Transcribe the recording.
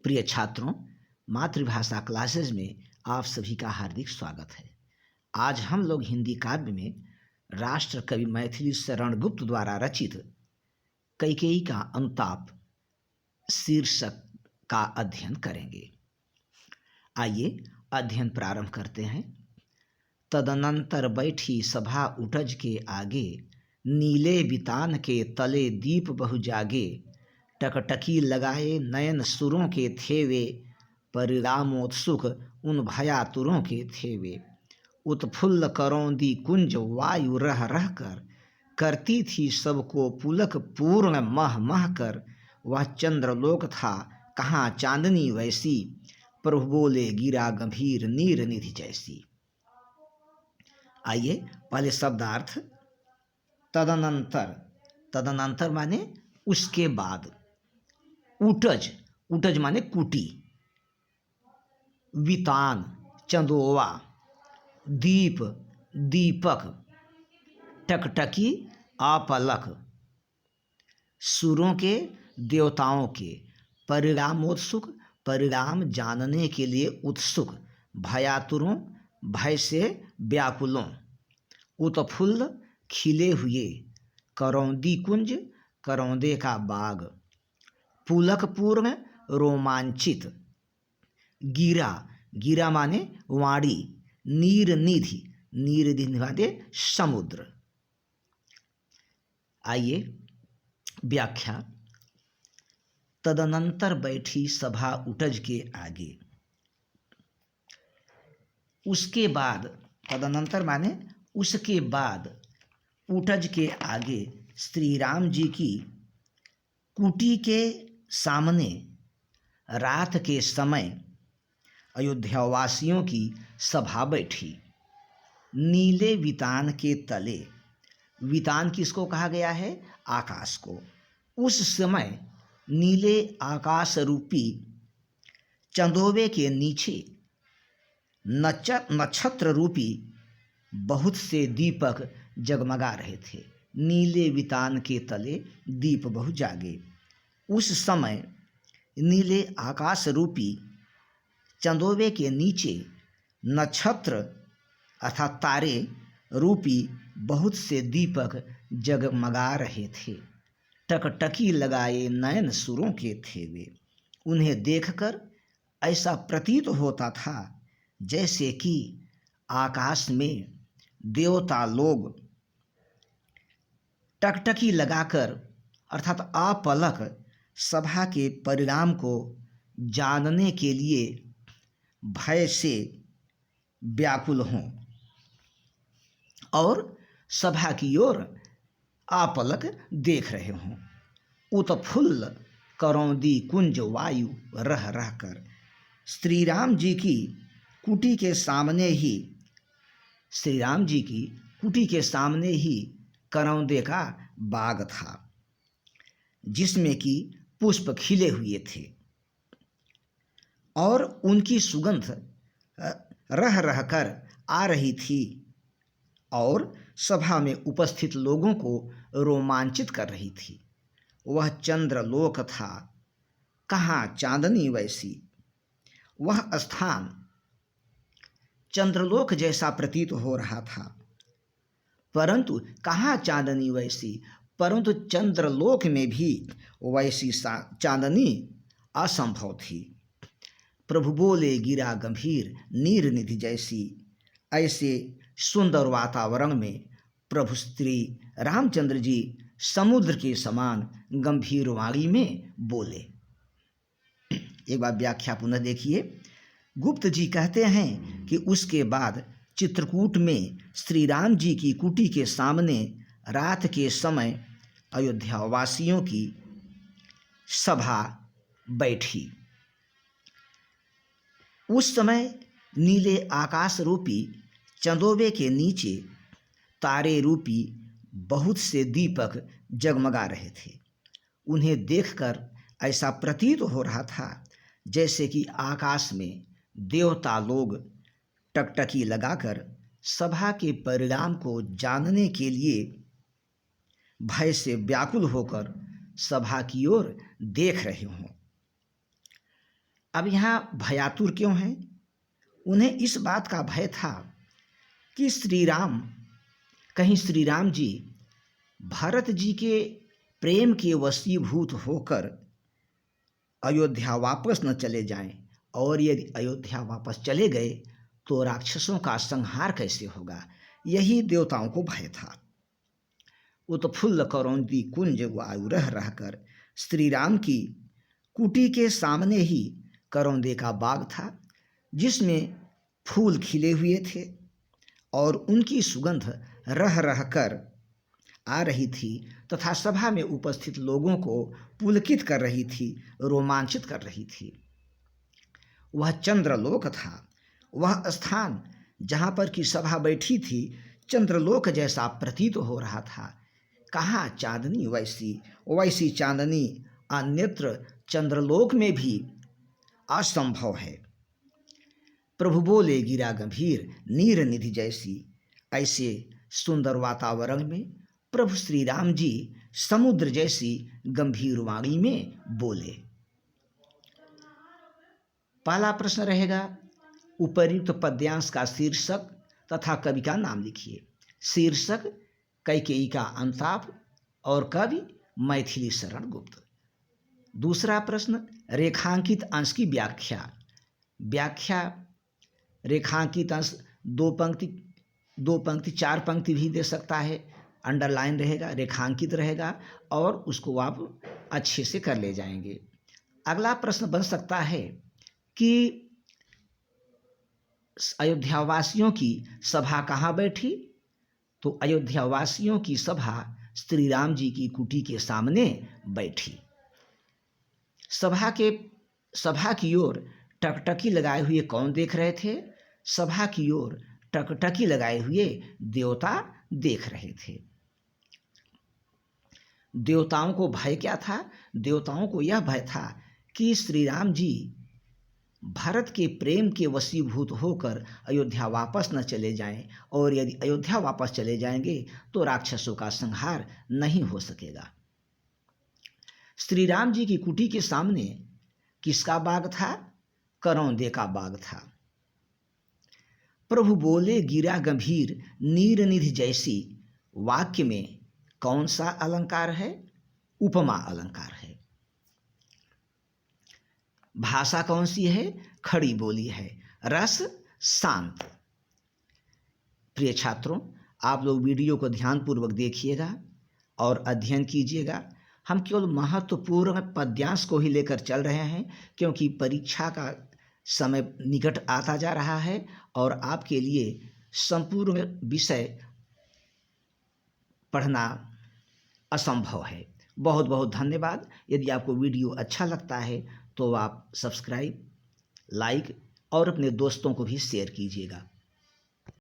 प्रिय छात्रों, मातृभाषा क्लासेस में आप सभी का हार्दिक स्वागत है। आज हम लोग हिंदी काव्य में राष्ट्र कवि मैथिली शरण गुप्त द्वारा रचित कैकेयी का अनुताप शीर्षक का अध्ययन करेंगे। आइए अध्ययन प्रारंभ करते हैं। तदनंतर बैठी सभा उठज के आगे, नीले बितान के तले दीप बहु जागे। टकटकी लगाए नयन सुरों के थे वे, परिणामोत्सुक उन भयातुरों के थे वे। उत्फुल्ल करौंदी कुंज वायु रह रह कर, करती थी सबको पुलक पूर्ण मह मह कर। वह चंद्रलोक था कहाँ चांदनी वैसी, प्रभु बोले गिरा गंभीर नीर निधि जैसी। आइए पहले शब्दार्थ। तदनंतर, तदनंतर माने उसके बाद। उटज, उटज माने कुटी। वितान चंदोवा। दीप दीपक। टकटकी आपलक। सुरों के देवताओं के। परिणामोत्सुक परिणाम जानने के लिए उत्सुक। भयातुरों भय से व्याकुलों। उत्फुल्ल खिले हुए। करौंदी कुंज करौंदे का बाग। पुलक पूर्ण रोमांचित। गिरा, गिरा माने वाणी। नीर निधि, नीर निधि माने समुद्र। आइए व्याख्या। तदनंतर बैठी सभा उटज के आगे। उसके बाद, तदनंतर माने उसके बाद, उटज के आगे श्री राम जी की कुटी के सामने रात के समय अयोध्यावासियों की सभा बैठी। नीले वितान के तले, वितान किसको कहा गया है? आकाश को। उस समय नीले आकाश रूपी चंदोबे के नीचे नक्षत्र रूपी बहुत से दीपक जगमगा रहे थे। नीले वितान के तले दीप बहु जागे। उस समय नीले आकाश रूपी चंदोबे के नीचे नक्षत्र अर्थात तारे रूपी बहुत से दीपक जगमगा रहे थे। टकटकी लगाए नयन सुरों के थे वे। उन्हें देखकर ऐसा प्रतीत होता था जैसे कि आकाश में देवता लोग टकटकी लगाकर अर्थात अपलक सभा के परिणाम को जानने के लिए भय से व्याकुल हों और सभा की ओर अपलक देख रहे हों। उत्फुल्ल करौंदी कुंज वायु रह रह कर। श्री राम जी की कुटी के सामने ही, श्री राम जी की कुटी के सामने ही करौंदे का बाग था जिसमें कि पुष्प खिले हुए थे और उनकी सुगंध रह रह कर आ रही थी और सभा में उपस्थित लोगों को रोमांचित कर रही थी। वह चंद्रलोक था कहाँ चांदनी वैसी। वह स्थान चंद्रलोक जैसा प्रतीत हो रहा था, परंतु कहाँ चांदनी वैसी, परंतु चंद्रलोक में भी वैसी चांदनी असंभव थी। प्रभु बोले गिरा गंभीर नीर निधि जैसी। ऐसे सुंदर वातावरण में प्रभु श्री रामचंद्र जी समुद्र के समान गंभीर वाणी में बोले। एक बार व्याख्या पुनः देखिए। गुप्त जी कहते हैं कि उसके बाद चित्रकूट में श्री राम जी की कुटी के सामने रात के समय अयोध्यावासियों की सभा बैठी। उस समय नीले आकाश रूपी चंदोबे के नीचे तारे रूपी बहुत से दीपक जगमगा रहे थे। उन्हें देखकर ऐसा प्रतीत हो रहा था जैसे कि आकाश में देवता लोग टकटकी लगाकर सभा के परिणाम को जानने के लिए भय से व्याकुल होकर सभा की ओर देख रहे हों। अब यहाँ भयातुर क्यों हैं? उन्हें इस बात का भय था कि कहीं श्री राम जी भरत जी के प्रेम के वशीभूत होकर अयोध्या वापस न चले जाएं, और यदि अयोध्या वापस चले गए तो राक्षसों का संहार कैसे होगा, यही देवताओं को भय था। उत्फुल्ल करौंदी कुंज वायु रह रहकर श्री राम की कुटी के सामने ही करौंदे का बाग था, जिसमें फूल खिले हुए थे और उनकी सुगंध रह रहकर आ रही थी तथा सभा में उपस्थित लोगों को पुलकित कर रही थी, रोमांचित कर रही थी। वह चंद्रलोक था। वह स्थान जहाँ पर की सभा बैठी थी चंद्रलोक जैसा प्रतीत हो रहा था। कहाँ चांदनी वैसी चांदनी अन्यत्र चंद्रलोक में भी असंभव है। प्रभु बोले गिरा गंभीर नीर निधि जैसी। ऐसे सुंदर वातावरण में प्रभु श्री राम जी समुद्र जैसी गंभीर वाणी में बोले। पहला प्रश्न रहेगा, उपर्युक्त पद्यांश का शीर्षक तथा कवि का नाम लिखिए। शीर्षक कैकेयी का अंताप और कवि मैथिली शरण गुप्त। दूसरा प्रश्न, रेखांकित अंश की व्याख्या। रेखांकित अंश दो पंक्ति 4 पंक्ति भी दे सकता है, अंडरलाइन रहेगा, रेखांकित रहेगा और उसको आप अच्छे से कर ले जाएंगे। अगला प्रश्न बन सकता है कि अयोध्यावासियों की सभा कहाँ बैठी? तो अयोध्यावासियों की सभा श्री राम जी की कुटी के सामने बैठी। सभा की ओर टकटकी लगाए हुए कौन देख रहे थे? सभा की ओर टकटकी लगाए हुए देवता देख रहे थे। देवताओं को भय क्या था? देवताओं को यह भय था कि श्री राम जी भरत के प्रेम के वशीभूत होकर अयोध्या वापस न चले जाएं, और यदि अयोध्या वापस चले जाएंगे तो राक्षसों का संहार नहीं हो सकेगा। श्री राम जी की कुटी के सामने किसका बाग था? करौंदे का बाग था। प्रभु बोले गिरा गंभीर नीर निधि जैसी वाक्य में कौन सा अलंकार है? उपमा अलंकार है। भाषा कौन सी है? खड़ी बोली है। रस शांत। प्रिय छात्रों, आप लोग वीडियो को ध्यानपूर्वक देखिएगा और अध्ययन कीजिएगा। हम केवल महत्वपूर्ण पद्यांश को ही लेकर चल रहे हैं, क्योंकि परीक्षा का समय निकट आता जा रहा है और आपके लिए संपूर्ण विषय पढ़ना असंभव है। बहुत बहुत धन्यवाद। यदि आपको वीडियो अच्छा लगता है तो आप सब्सक्राइब, लाइक और अपने दोस्तों को भी शेयर कीजिएगा।